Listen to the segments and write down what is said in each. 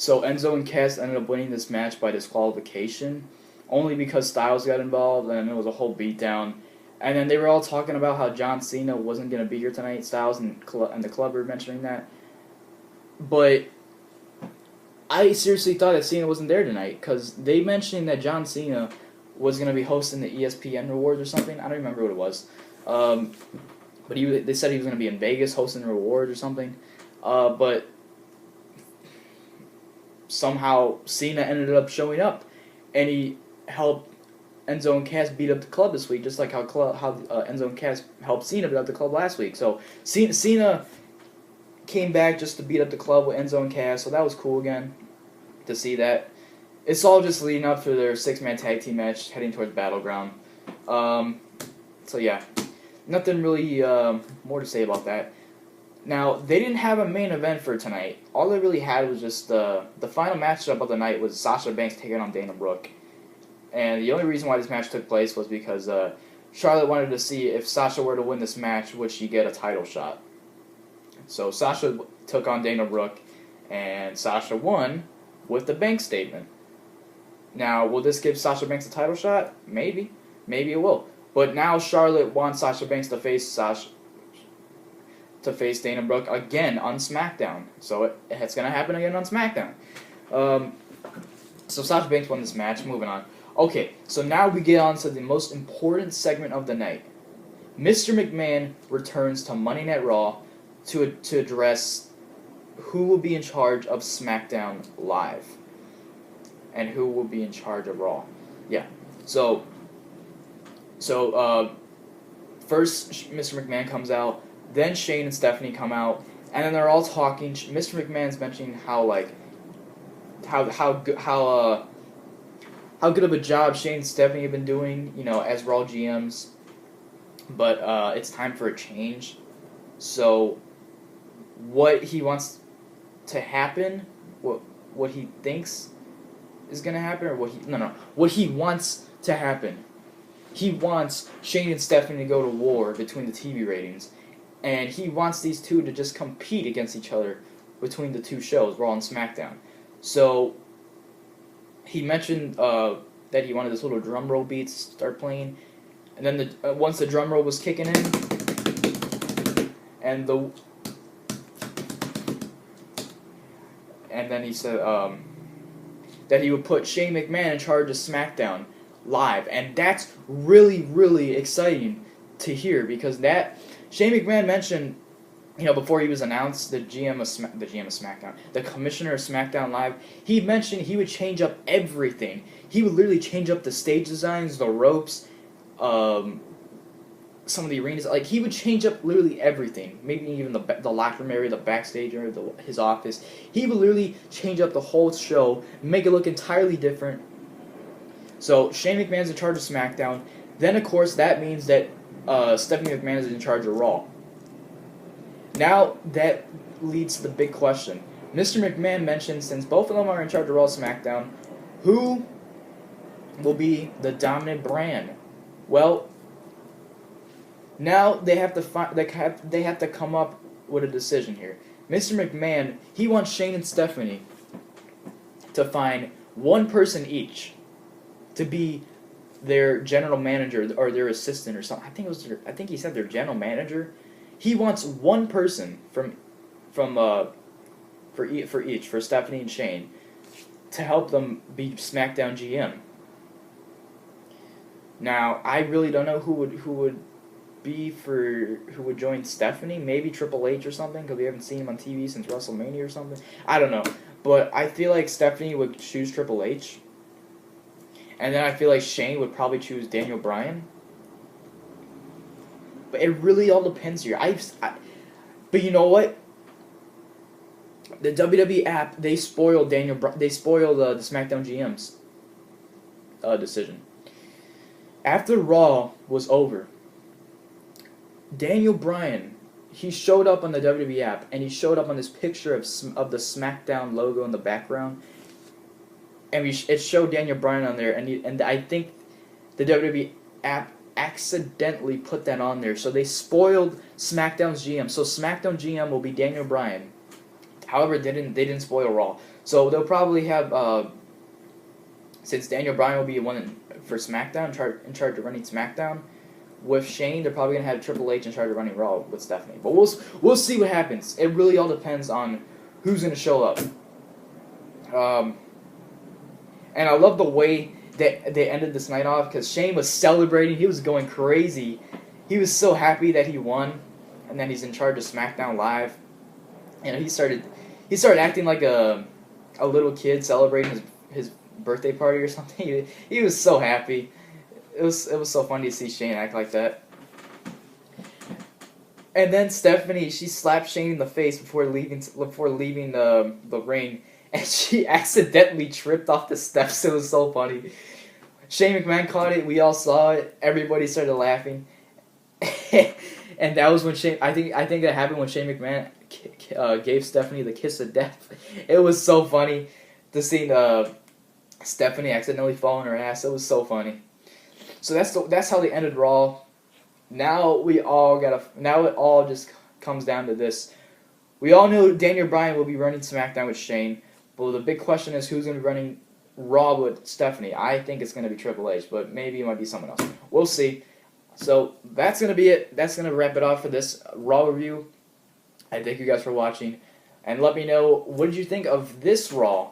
So Enzo and Cass ended up winning this match by disqualification, only because Styles got involved, and it was a whole beatdown. And then they were all talking about how John Cena wasn't going to be here tonight. Styles and the club were mentioning that. But I seriously thought that Cena wasn't there tonight, because they mentioned that John Cena was going to be hosting the ESPN Rewards or something. I don't remember what it was. But they said he was going to be in Vegas hosting the Rewards or something. But somehow Cena ended up showing up, and he helped Enzo and Cass beat up the club this week, just like how Enzo and Cass helped Cena beat up the club last week. So Cena came back just to beat up the club with Enzo and Cass, so that was cool again to see that. It's all just leading up to their 6-man tag team match heading towards Battleground. So yeah, nothing really more to say about that. Now, they didn't have a main event for tonight. All they really had was just the final matchup of the night was Sasha Banks taking on Dana Brooke. And the only reason why this match took place was because Charlotte wanted to see if Sasha were to win this match, would she get a title shot. So Sasha took on Dana Brooke, and Sasha won with the Banks statement. Now, will this give Sasha Banks a title shot? Maybe. Maybe it will. But now Charlotte wants Sasha Banks to face Dana Brooke again on SmackDown. So it's going to happen again on SmackDown. So Sasha Banks won this match. Moving on. Okay, so now we get on to the most important segment of the night. Mr. McMahon returns to Monday Night Raw to address who will be in charge of SmackDown Live and who will be in charge of Raw. Yeah. So first Mr. McMahon comes out, then Shane and Stephanie come out, and then they're all talking. Mr. McMahon's mentioning how good of a job Shane and Stephanie have been doing, as Raw GMs. But it's time for a change. So what he wants to happen, what he thinks is going to happen, or what he wants to happen. He wants Shane and Stephanie to go to war between the TV ratings, and he wants these two to just compete against each other between the two shows, Raw and SmackDown. So he mentioned that he wanted this little drum roll beat to start playing, and then once the drum roll was kicking in, and then he said that he would put Shane McMahon in charge of SmackDown Live, and that's really, really exciting to hear, because that Shane McMahon mentioned, before he was announced the GM of SmackDown, the commissioner of SmackDown Live, he mentioned he would change up everything. He would literally change up the stage designs, the ropes, some of the arenas. Like, he would change up literally everything. Maybe even the locker room area, the backstage area, his office. He would literally change up the whole show, make it look entirely different. So Shane McMahon's in charge of SmackDown. Then, of course, that means that Stephanie McMahon is in charge of Raw. Now, that leads to the big question. Mr. McMahon mentioned, since both of them are in charge of Raw and SmackDown, who will be the dominant brand? Well, now they have to come up with a decision here. Mr. McMahon, he wants Shane and Stephanie to find one person each to be their general manager or their assistant or something. I think he said their general manager. He wants one person for Stephanie and Shane, to help them be SmackDown GM. Now, I really don't know who would join Stephanie. Maybe Triple H or something, because we haven't seen him on TV since WrestleMania or something. I don't know, but I feel like Stephanie would choose Triple H, and then I feel like Shane would probably choose Daniel Bryan. But it really all depends here. But you know what? The WWE app, they spoiled the SmackDown GM's decision. After Raw was over, Daniel Bryan, he showed up on the WWE app, and he showed up on this picture of the SmackDown logo in the background, and it showed Daniel Bryan on there, and I think the WWE app accidentally put that on there, so they spoiled SmackDown's GM. So SmackDown GM will be Daniel Bryan. However, they didn't spoil Raw, so they'll probably have since Daniel Bryan will be for SmackDown in charge of running SmackDown with Shane. They're probably gonna have Triple H in charge of running Raw with Stephanie. But we'll see what happens. It really all depends on who's gonna show up. And I love the way that they ended this night off because Shane was celebrating. He was going crazy. He was so happy that he won, and then he's in charge of SmackDown Live. And he started acting like a little kid celebrating his birthday party or something. He was so happy. It was so funny to see Shane act like that. And then Stephanie, she slapped Shane in the face before leaving the ring, and she accidentally tripped off the steps. It was so funny. Shane McMahon caught it. We all saw it. Everybody started laughing. And that was when I think that happened when Shane McMahon gave Stephanie the kiss of death. It was so funny to see Stephanie accidentally fall on her ass. It was so funny. So that's how they ended Raw. Now it all just comes down to this. We all know Daniel Bryan will be running SmackDown with Shane, but the big question is who's going to be running Raw with Stephanie. I think it's going to be Triple H, but maybe it might be someone else. We'll see. So that's going to be it. That's going to wrap it off for this Raw review. I thank you guys for watching, and let me know what did you think of this Raw,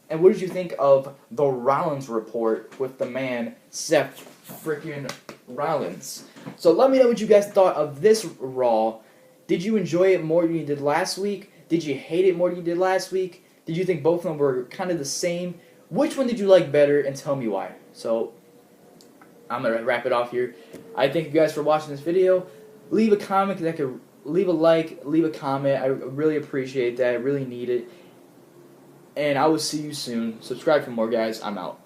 and what did you think of the Rollins report with the man Seth freaking Rollins. So let me know what you guys thought of this Raw. Did you enjoy it more than you did last week? Did you hate it more than you did last week? Did you think both of them were kind of the same? Which one did you like better, and tell me why? So I'm going to wrap it off here. I thank you guys for watching this video. Leave a comment, leave a like, leave a comment. I really appreciate that. I really need it. And I will see you soon. Subscribe for more, guys. I'm out.